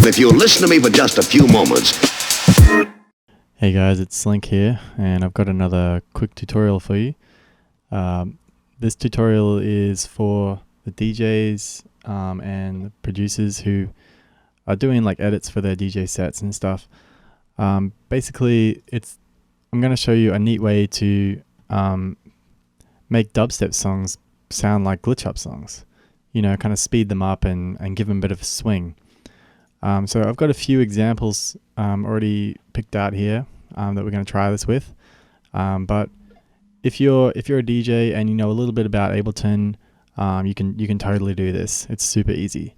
If you'll listen to me for just a few moments. Hey guys, it's Slynk here, and I've got another quick tutorial for you. This tutorial is for the DJs and producers who are doing like edits for their DJ sets and stuff. Basically, I'm going to show you a neat way to make dubstep songs sound like glitch up songs. You know, kind of speed them up and give them a bit of a swing. So I've got a few examples already picked out here that we're going to try this with. But if you're a DJ and you know a little bit about Ableton, you can totally do this. It's super easy.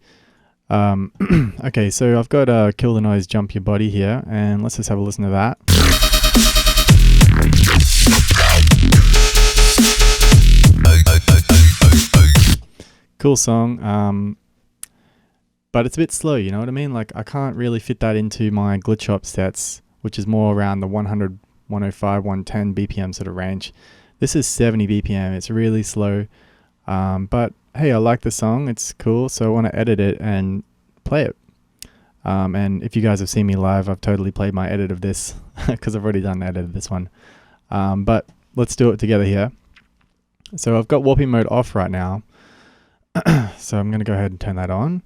Okay, so I've got Kill the Noise, Jump Your Body here, and let's just have a listen to that. Cool song, but it's a bit slow, you know what I mean? Like, I can't really fit that into my glitch up sets, which is more around the 100, 105, 110 BPM sort of range. This is 70 BPM, it's really slow, but hey, I like the song, it's cool, so I want to edit it and play it. And if you guys have seen me live, I've totally played my edit of this, because I've already done an edit of this one. But let's do it together here. So I've got warping mode off right now. So I'm going to go ahead and turn that on.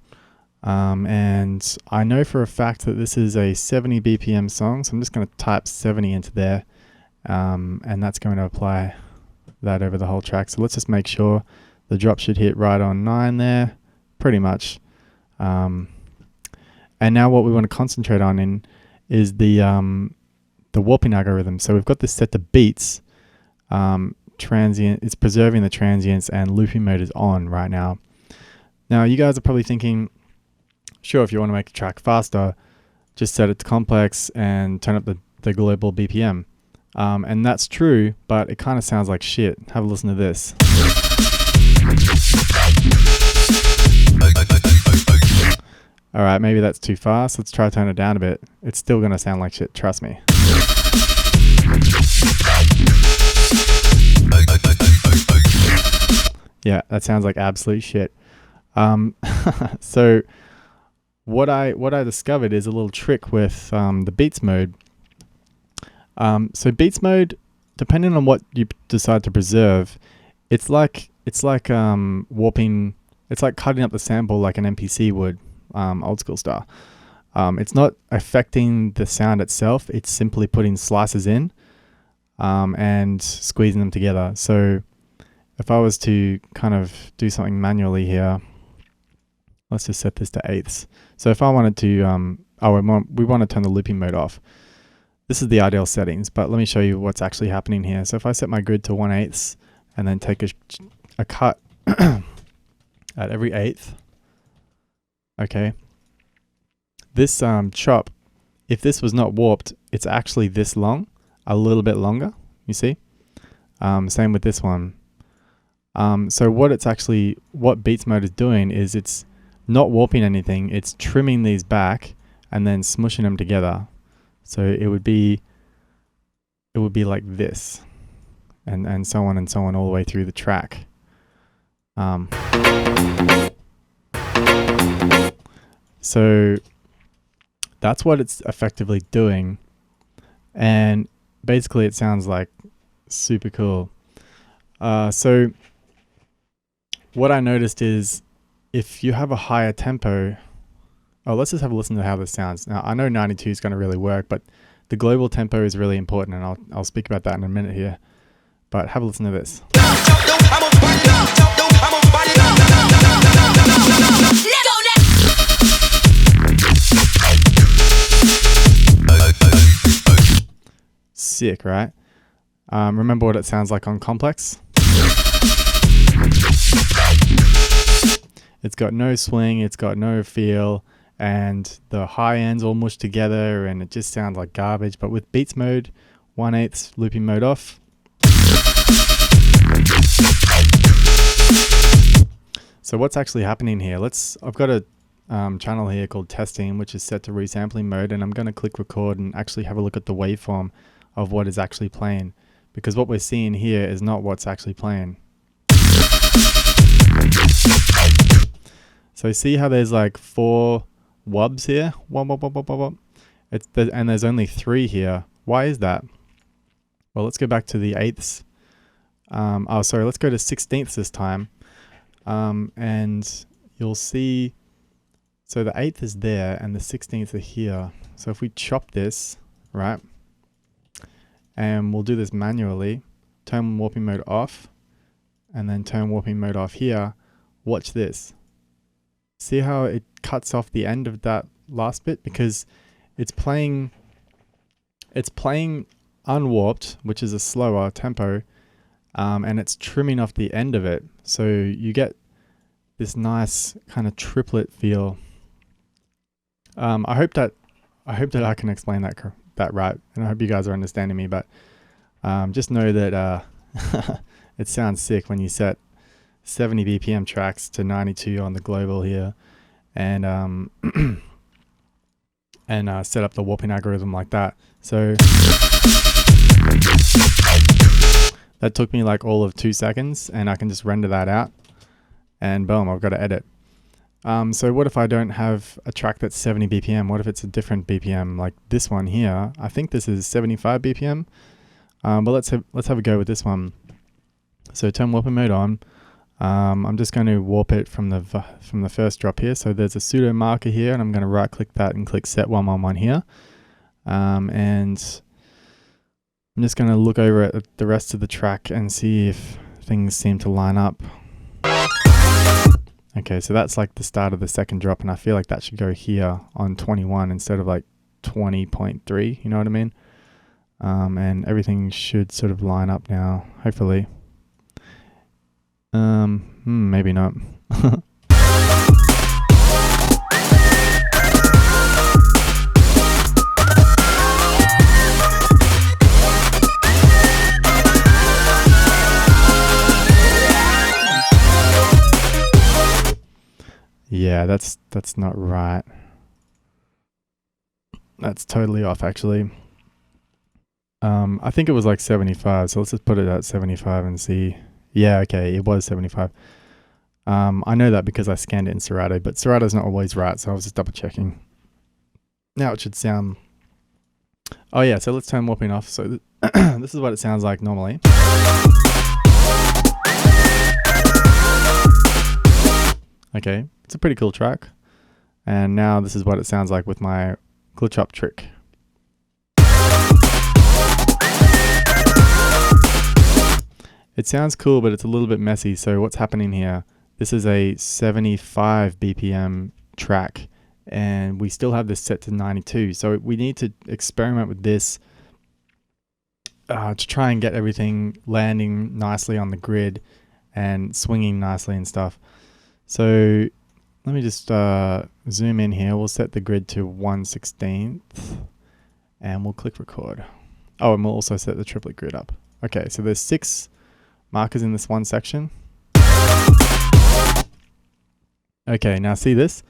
And I know for a fact that this is a 70 BPM song, so I'm just going to type 70 into there, and that's going to apply that over the whole track. So let's just make sure the drop should hit right on 9 there, pretty much. And now what we want to concentrate on is the warping algorithm. So we've got this set to beats. Transient, it's preserving the transients, and looping mode is on right now. Now you guys are probably thinking, sure, if you want to make a track faster, just set it to complex and turn up the global BPM. And that's true, but it kind of sounds like shit. Have a listen to this. Alright, maybe that's too fast. Let's try to turn it down a bit. It's still going to sound like shit, trust me. Yeah, that sounds like absolute shit. So what I discovered is a little trick with the beats mode. So beats mode, depending on what you decide to preserve, it's like warping. It's like cutting up the sample like an MPC would, old school style. It's not affecting the sound itself. It's simply putting slices in and squeezing them together. So if I was to kind of do something manually here, let's just set this to eighths. So if I wanted to, we want to turn the looping mode off. This is the ideal settings, but let me show you what's actually happening here. So if I set my grid to 1/8 and then take a cut at every eighth, okay, this chop, if this was not warped, it's actually this long, a little bit longer, you see? Same with this one. So what beats mode is doing is it's not warping anything, it's trimming these back and then smushing them together. So it would be like this, and so on and so on all the way through the track. So that's what it's effectively doing, and basically it sounds like super cool. So what I noticed is if you have a higher tempo, let's just have a listen to how this sounds. Now I know 92 is going to really work, but the global tempo is really important, and I'll speak about that in a minute here. But have a listen to this. Sick, right? Remember what it sounds like on complex? It's got no swing, it's got no feel, and the high ends all mushed together, and it just sounds like garbage. But with beats mode, 1/8 looping mode off. So what's actually happening here? I've got a channel here called testing, which is set to resampling mode, and I'm going to click record and actually have a look at the waveform of what is actually playing, because what we're seeing here is not what's actually playing. So see how there's like 4 wubs here. Wub, wub, wub, wub, wub, wub. And there's only 3 here. Why is that? Well, let's go back to the eighths. Sorry, let's go to 16ths this time. And you'll see, so the 8th is there and the 16th are here. So if we chop this, right, and we'll do this manually, turn warping mode off, and then turn warping mode off here, watch this. See how it cuts off the end of that last bit? Because it's playing unwarped, which is a slower tempo, and it's trimming off the end of it. So you get this nice kind of triplet feel. I hope that I can explain that right, and I hope you guys are understanding me. But just know that it sounds sick when you set 70 BPM tracks to 92 on the global here, and set up the warping algorithm like that. So that took me like all of 2 seconds, and I can just render that out, and boom, I've got to edit. So what if I don't have a track that's 70 BPM? What if it's a different BPM, like this one here? I think this is 75 BPM, but let's have a go with this one. So turn warping mode on. I'm just going to warp it from the first drop here. So there's a pseudo marker here, and I'm going to right click that and click set 111 here. And I'm just going to look over at the rest of the track and see if things seem to line up. Okay, so that's like the start of the second drop, and I feel like that should go here on 21 instead of like 20.3, you know what I mean? And everything should sort of line up now, hopefully. Maybe not. Yeah, that's not right. That's totally off, actually. I think it was like 75, so let's just put it at 75 and see. Yeah, okay, it was 75. I know that because I scanned it in Serato, but Serato's not always right, so I was just double checking. Now it should sound... Oh yeah, so let's turn warping off. So this is what it sounds like normally. Okay, it's a pretty cool track. And now this is what it sounds like with my glitch up trick. It sounds cool, but it's a little bit messy. So what's happening here? This is a 75 BPM track, and we still have this set to 92. So we need to experiment with this to try and get everything landing nicely on the grid and swinging nicely and stuff. So let me just zoom in here. We'll set the grid to 1/16, and we'll click record. Oh, and we'll also set the triplet grid up. Okay, so there's 6 markers in this one section. Okay, now see this?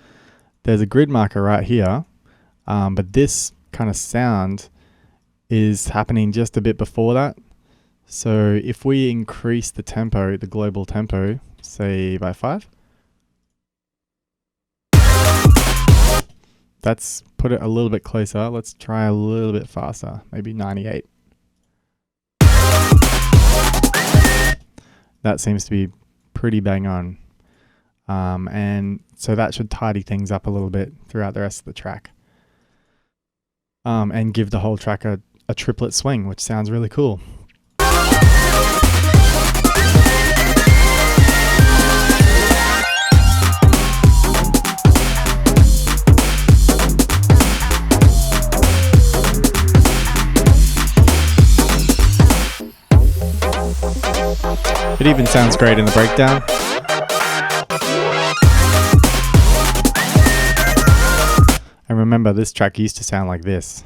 There's a grid marker right here, but this kind of sound is happening just a bit before that. So if we increase the tempo, the global tempo, say by 5, that's put it a little bit closer. Let's try a little bit faster, maybe 98. That seems to be pretty bang on. And so that should tidy things up a little bit throughout the rest of the track. And give the whole track a triplet swing, which sounds really cool. It even sounds great in the breakdown. And remember, this track used to sound like this.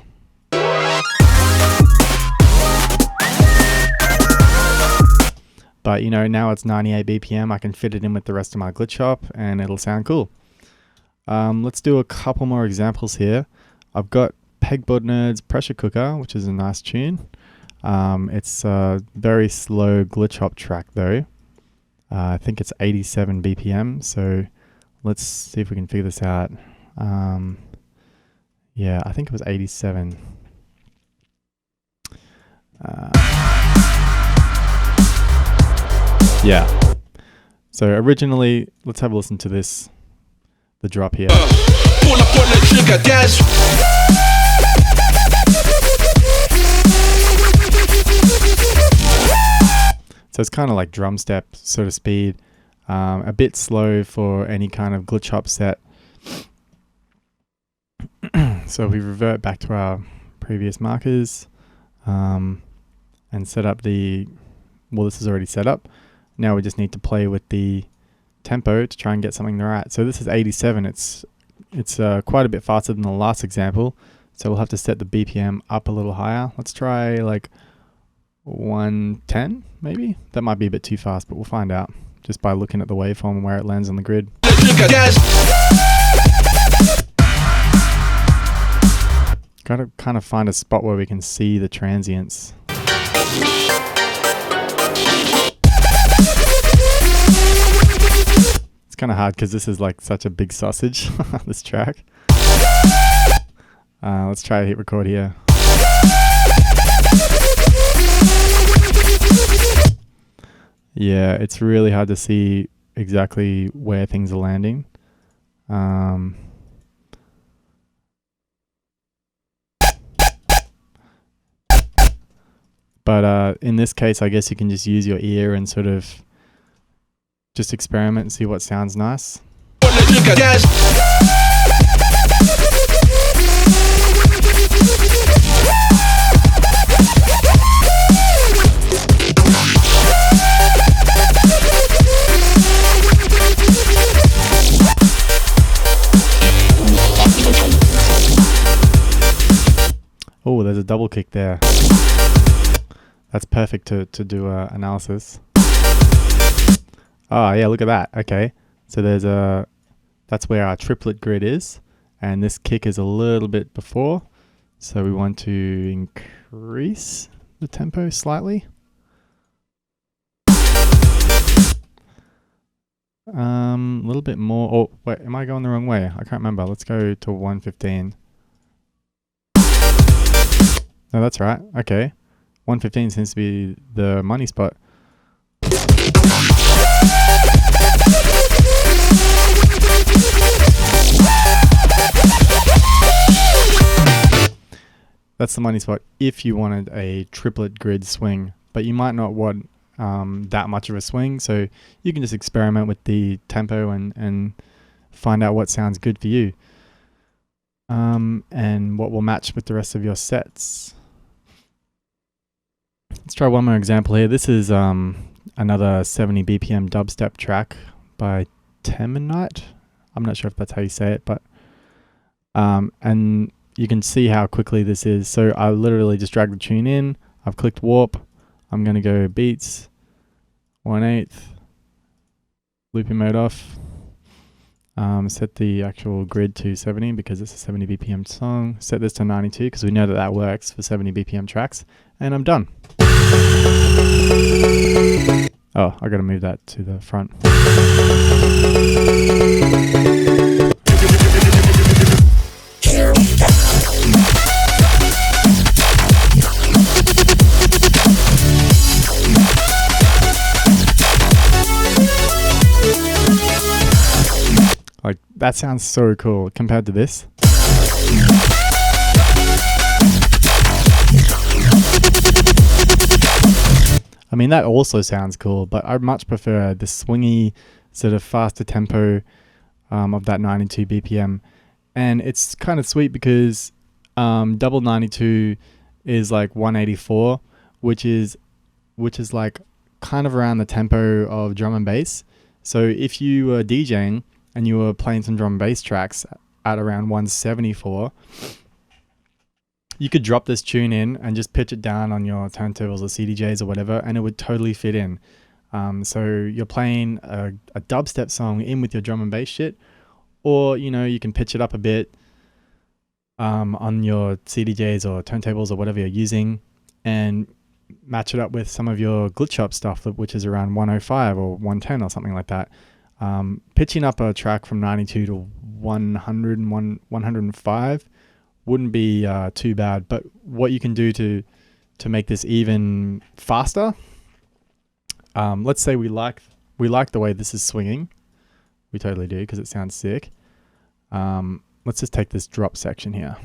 But you know, now it's 98 BPM. I can fit it in with the rest of my glitch shop and it'll sound cool. Let's do a couple more examples here. I've got Pegboard Nerd's Pressure Cooker, which is a nice tune. It's a very slow glitch hop track though. I think it's 87 BPM, so let's see if we can figure this out. Yeah, I think it was 87. Yeah. So originally, let's have a listen to this, the drop here. Pull up on the trigger, guys. So it's kind of like drum step sort of speed, a bit slow for any kind of glitch hop set. So we revert back to our previous markers and set up well, this is already set up. Now we just need to play with the tempo to try and get something right. So this is 87. It's quite a bit faster than the last example. So we'll have to set the BPM up a little higher. Let's try like 110 maybe. That might be a bit too fast, but we'll find out just by looking at the waveform and where it lands on the grid. Gotta kind of find a spot where we can see the transients. It's kind of hard because this is like such a big sausage, this track. Let's try to hit record here. Yeah, it's really hard to see exactly where things are landing. But in this case, I guess you can just use your ear and sort of just experiment and see what sounds nice. Oh, there's a double kick there. That's perfect to do analysis. Oh yeah, look at that. Okay, so that's where our triplet grid is, and this kick is a little bit before, so we want to increase the tempo slightly. A little bit more. Oh wait, am I going the wrong way? I can't remember. Let's go to 115. No, that's right. Okay. 115 seems to be the money spot. That's the money spot if you wanted a triplet grid swing, but you might not want that much of a swing, so you can just experiment with the tempo and find out what sounds good for you, and what will match with the rest of your sets. Let's try one more example here. This is another 70 BPM dubstep track by Temenite. I'm not sure if that's how you say it, but and you can see how quickly this is. So I literally just drag the tune in. I've clicked warp. I'm going to go beats, 1/8, looping mode off. Set the actual grid to 70 because it's a 70 BPM song. Set this to 92 because we know that that works for 70 BPM tracks. And I'm done. Oh, I gotta move that to the front. Like, that sounds so cool compared to this. I mean, that also sounds cool, but I much prefer the swingy, sort of faster tempo of that 92 BPM. And it's kind of sweet because double 92 is like 184, which is like kind of around the tempo of drum and bass. So if you were DJing and you were playing some drum and bass tracks at around 174, you could drop this tune in and just pitch it down on your turntables or CDJs or whatever, and it would totally fit in. So you're playing a dubstep song in with your drum and bass shit, or you can pitch it up a bit on your CDJs or turntables or whatever you're using, and match it up with some of your glitch hop stuff, which is around 105 or 110 or something like that. Pitching up a track from 92 to 100 and 105 wouldn't be too bad. But what you can do to make this even faster, let's say we like the way this is swinging. We totally do, because it sounds sick. Let's just take this drop section here.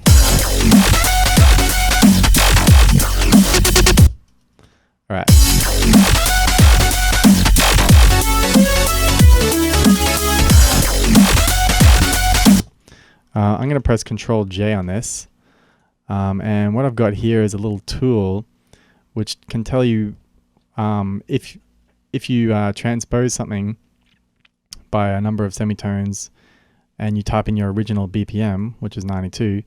All right. I'm going to press Control J on this. And what I've got here is a little tool which can tell you if you transpose something by a number of semitones and you type in your original BPM, which is 92,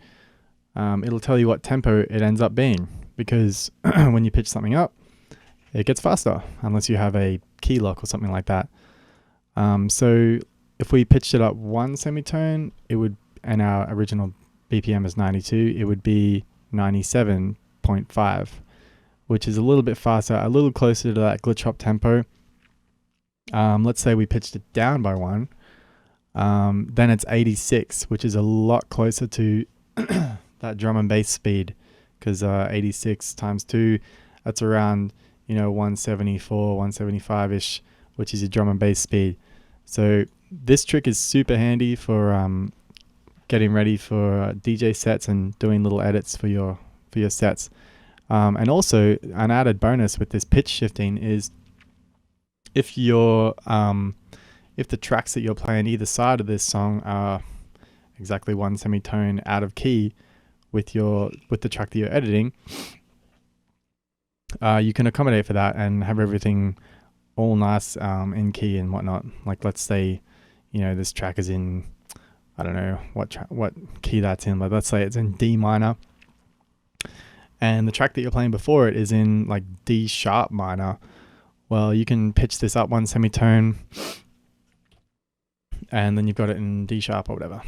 it'll tell you what tempo it ends up being, because when you pitch something up, it gets faster unless you have a key lock or something like that. So if we pitched it up one semitone, it would, and our original BPM is 92, it would be 97.5, which is a little bit faster, a little closer to that glitch hop tempo. Let's say we pitched it down by one, then it's 86, which is a lot closer to that drum and bass speed, because 86 times 2, that's around 174, 175-ish, which is your drum and bass speed. So this trick is super handy for getting ready for DJ sets and doing little edits for your sets. And also an added bonus with this pitch shifting is if the tracks that you're playing either side of this song are exactly one semitone out of key with the track that you're editing, you can accommodate for that and have everything all nice in key and whatnot. Like, let's say this track is in, I don't know what key that's in, but let's say it's in D minor, and the track that you're playing before it is in like D sharp minor. Well, you can pitch this up one semitone, and then you've got it in D sharp or whatever.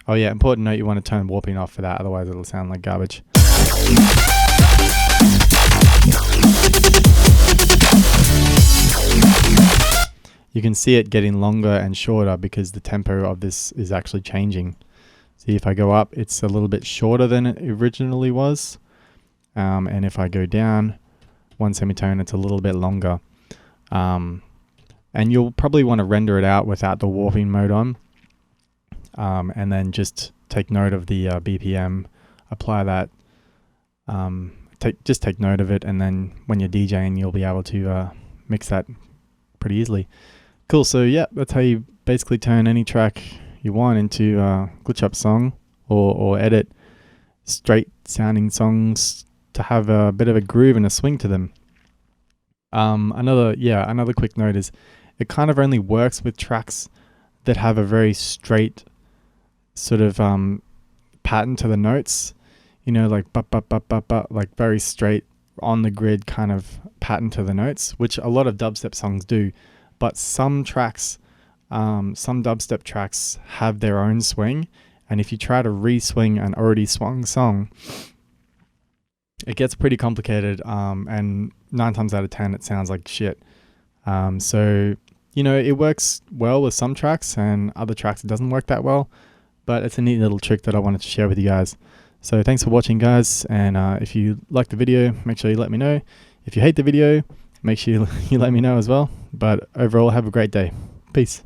Oh yeah, important note, you want to turn warping off for that, otherwise it'll sound like garbage. You can see it getting longer and shorter because the tempo of this is actually changing. See, if I go up, it's a little bit shorter than it originally was. And if I go down one semitone, it's a little bit longer. And you'll probably want to render it out without the warping mode on. And then just take note of the BPM, apply that, take note of it, and then when you're DJing, you'll be able to mix that pretty easily. Cool, so yeah, that's how you basically turn any track you want into a glitch up song, or edit straight sounding songs to have a bit of a groove and a swing to them. Another quick note is it kind of only works with tracks that have a very straight sort of pattern to the notes, like like very straight on the grid kind of pattern to the notes, which a lot of dubstep songs do. But some tracks, some dubstep tracks have their own swing, and if you try to re-swing an already swung song, it gets pretty complicated, and 9 times out of 10 it sounds like shit. So it works well with some tracks, and other tracks it doesn't work that well, but it's a neat little trick that I wanted to share with you guys. So thanks for watching, guys, and if you like the video, make sure you let me know. If you hate the video, make sure you let me know as well. But overall, have a great day. Peace.